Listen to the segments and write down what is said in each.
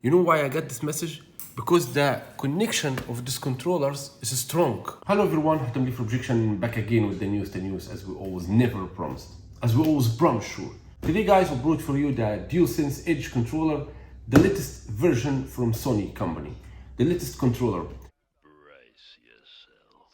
You know why I got this message? Because the connection of these controllers is strong. Hello everyone, Hatem for Objection, back again with the news as we always never promised. As we always promise, sure. Today guys, we brought for you the DualSense Edge controller, the latest version from Sony company. The latest controller. Brace yourself.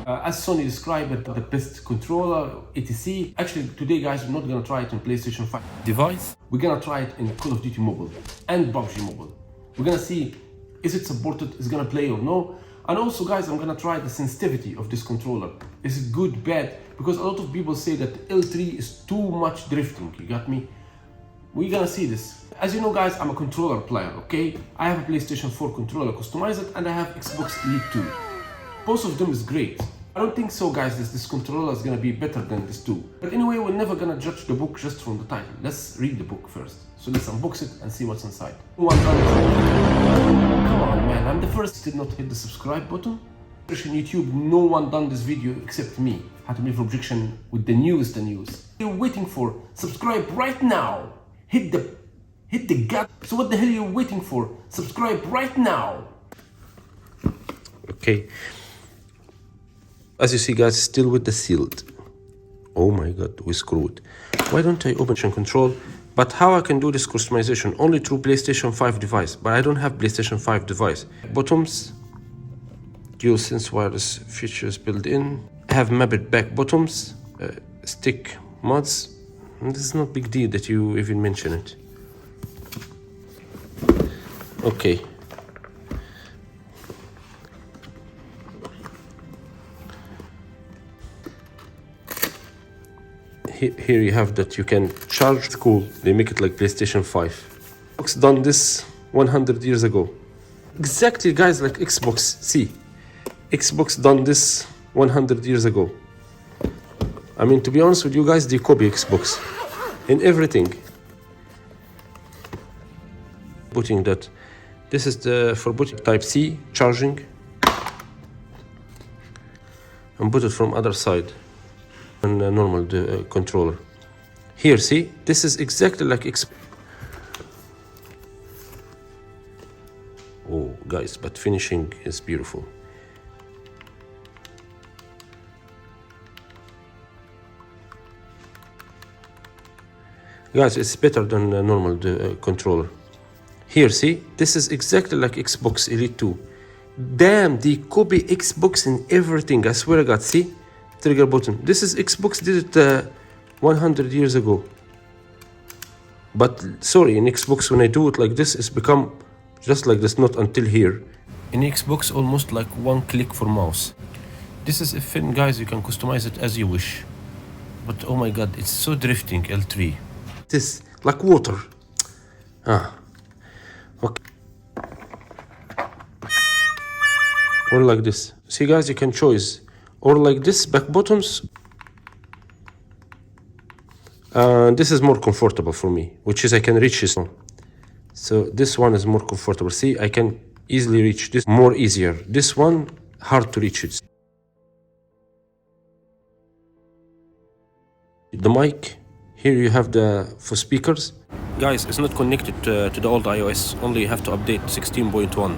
As Sony described it, the best controller, etc. Actually, today guys, we're not gonna try it on PlayStation 5 device. We're gonna try it in Call of Duty Mobile and PUBG Mobile. We're gonna see, is it supported, is it gonna play or no? And also guys, I'm gonna try the sensitivity of this controller. Is it good, bad? Because a lot of people say that L3 is too much drifting, you got me? We're gonna see this. As you know guys, I'm a controller player, okay? I have a PlayStation 4 controller customized and I have Xbox Elite 2. Both of them is great. I don't think so guys, this controller is gonna be better than this two. But anyway, we're never gonna judge the book just from the title. Let's read the book first. So let's unbox it and see what's inside. Come on man, I'm the first did not hit the subscribe button. On YouTube, no one done this video except me. Hatem for Objection with the news. You're waiting for? Subscribe right now. Hit the gut. So what the hell are you waiting for? Subscribe right now. Okay. As you see guys, still with the sealed. Oh my god, we screwed. Why don't I open control? But how I can do this customization? Only through PlayStation 5 device. But I don't have PlayStation 5 device. Bottoms, DualSense wireless features built in. I have mapped back bottoms, stick mods. And this is not big deal that you even mention it. Okay. Here you have that you can charge. It's cool. They make it like PlayStation 5. Xbox done this 100 years ago. Exactly guys, like Xbox. See, Xbox done this 100 years ago. I mean, to be honest with you guys, they copy Xbox in everything. Putting that, this is the for putting Type-C charging, and put it from other side. And a normal controller. Here, see, this is exactly like oh, guys, but finishing is beautiful. Guys, it's better than a normal controller. Here, see, this is exactly like Xbox Elite 2. Damn, they copy Xbox in everything. I swear to God, see? Trigger button. This is Xbox did it 100 years ago. But sorry, in Xbox when I do it like this, it's become just like this, not until here. In Xbox, almost like one click for mouse. This is a fin, guys, you can customize it as you wish. But oh my god, it's so drifting, L3. This, like water. Ah. Okay. Or like this. See guys, you can choose. Or like this, back bottoms. This is more comfortable for me, which is I can reach this. So this one is more comfortable. See, I can easily reach this, more easier. This one, hard to reach it. The mic, here you have the for speakers. Guys, it's not connected to the old iOS, only you have to update 16.1.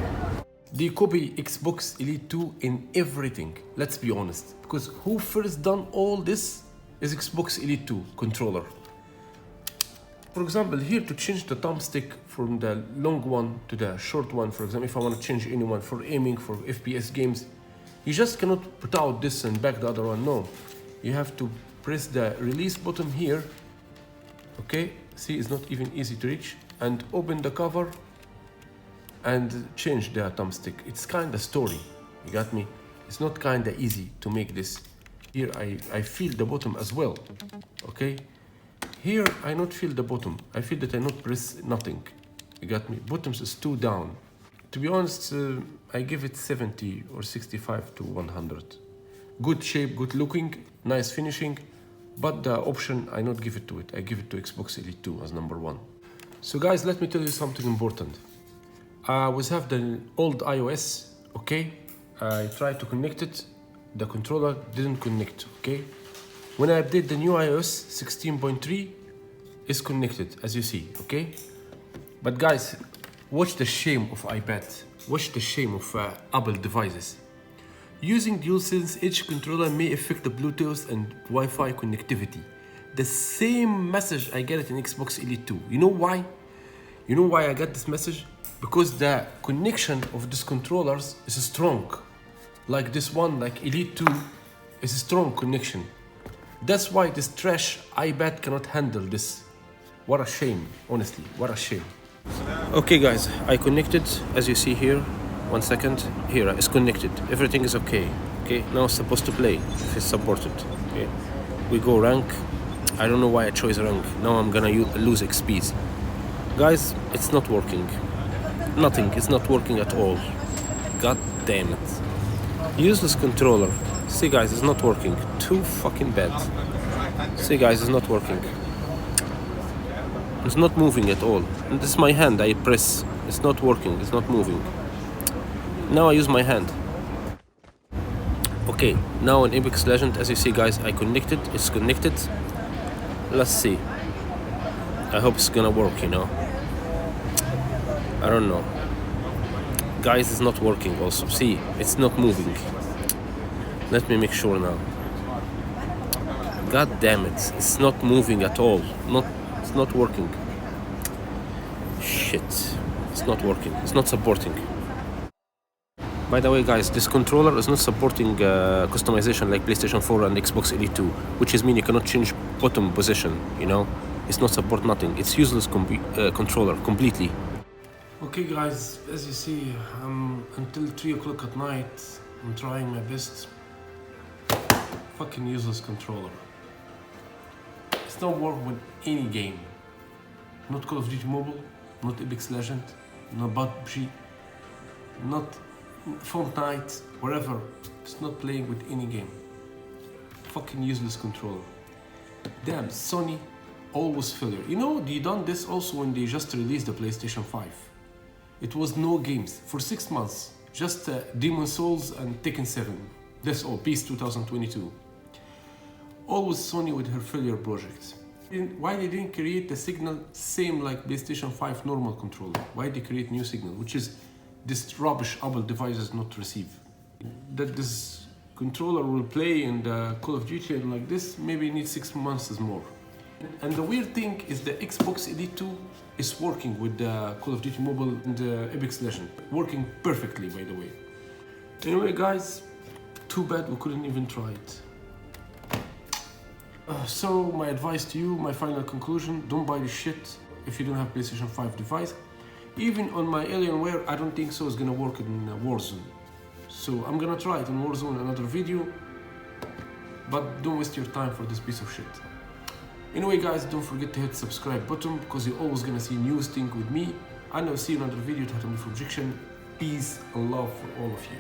They copy Xbox Elite 2 in everything, let's be honest. Because who first done all this is Xbox Elite 2 controller. For example, here to change the thumbstick from the long one to the short one, for example, if I want to change anyone for aiming, for FPS games, you just cannot put out this and back the other one, no. You have to press the release button here, okay? See, it's not even easy to reach, and open the cover and change the thumbstick. It's kind of story, you got me? It's not kind of easy to make this. Here I feel the bottom as well, okay? Here I not feel the bottom. I feel that I not press nothing, you got me? Bottoms is too down. To be honest, I give it 70 or 65 to 100. Good shape, good looking, nice finishing, but the option I not give it to it. I give it to Xbox Elite 2 as number one. So guys, let me tell you something important. We have the old iOS, okay? I tried to connect it, the controller didn't connect, okay? When I update the new iOS 16.3, it's connected, as you see, okay? But guys, watch the shame of iPad. Watch the shame of Apple devices. Using DualSense Edge controller may affect the Bluetooth and Wi-Fi connectivity. The same message I get it in Xbox Elite 2. You know why? You know why I got this message? Because the connection of these controllers is strong. Like this one, like Elite 2, is a strong connection. That's why this trash iPad cannot handle this. What a shame, honestly, what a shame. Okay guys, I connected, as you see here. 1 second, here, it's connected. Everything is okay. Okay, now it's supposed to play, if it's supported. Okay, we go rank. I don't know why I chose rank. Now I'm gonna lose XPs. Guys, it's not working. Nothing, it's not working at all. God damn it. Useless controller. See guys, it's not working. Too fucking bad. See guys, it's not working. It's not moving at all. And this is my hand, I press. It's not working, it's not moving. Now I use my hand. Okay, now in Apex Legend, as you see guys, I connected, it's connected. Let's see. I hope it's gonna work, you know. I don't know. Guys, it's not working also. See, it's not moving. Let me make sure now. God damn it, it's not moving at all. It's not working. Shit, it's not working. It's not supporting. By the way guys, this controller is not supporting customization like PlayStation 4 and Xbox Elite 2, which is mean you cannot change bottom position, you know? It's not support nothing. It's useless controller completely. Okay guys, as you see, until 3 o'clock at night, I'm trying my best. Fucking useless controller. It's not working with any game. Not Call of Duty Mobile, not Apex Legend, not PUBG, not Fortnite, wherever. It's not playing with any game. Fucking useless controller. Damn, Sony, always failure. You know, they done this also when they just released the PlayStation 5. It was no games for 6 months. Just Demon's Souls and Tekken 7. That's all, Peace 2022. Always Sony with her failure projects. Why they didn't create the signal same like PlayStation 5 normal controller? Why they create new signal, which is this rubbish Apple devices not receive? That this controller will play in the Call of Duty and like this, maybe need 6 months is more. And the weird thing is the Xbox Elite 2 is working with the Call of Duty Mobile and the Apex Legend. Working perfectly, by the way. Anyway guys, too bad we couldn't even try it. So my advice to you, my final conclusion, don't buy this shit if you don't have PlayStation 5 device. Even on my Alienware, I don't think so it's gonna work in Warzone. So I'm gonna try it in Warzone, another video, but don't waste your time for this piece of shit. Anyway guys, don't forget to hit the subscribe button because you're always gonna see news thing with me. And I'll see you in another video to Hatem with Objection. Peace and love for all of you.